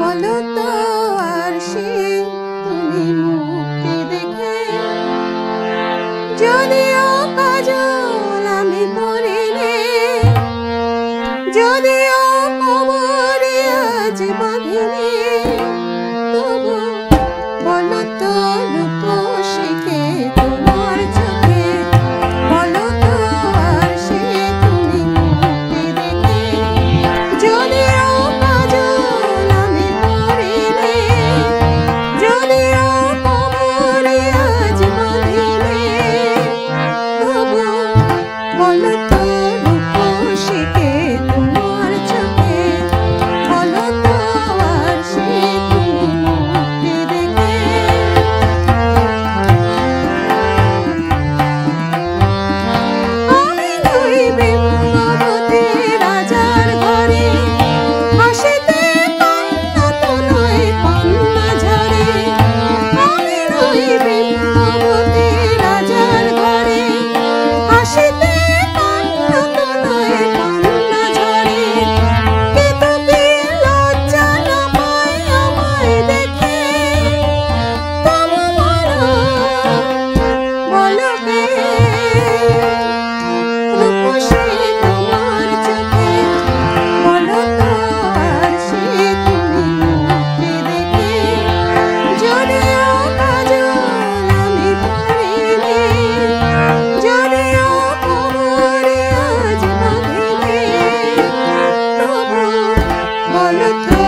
বলো তো আর সে তুমি মুক্তি দেখে, যদিও কাজল আমি পরিনি, যদিও কবরে আজ বাঁধিনি, তবু বলো তো রূপসীকে তোমার চোখে, বলো তো আর সে তুমি মুক্তি দেখে, যদিও কাজল আমি পরিনি, যদিও কবরে আজ বাঁধিনি, তবু বলো তো রূপসীকে তোমার চোখে, বলো তো আর সে তুমি মুক্তি দেখে। আমি নই বিম্ববতী রাজার ঘরে, হাসিতে কান্না তো নয় কান্না ঝরে। আমি নই বিম্ববতী রাজার ঘরে, হাসিতে কান্না তো নয় কান্না ঝরে। কেতকী লজ্জা না পায় আমায় দেখে, তবু বলো কে রূপসী তোমার চোখে, বলো তো আর সে তুমি মুক্তি দেখে, যদিও কাজল আমি পরিনি, যদিও কবরে আজ বাঁধিনি, তবু বলো তো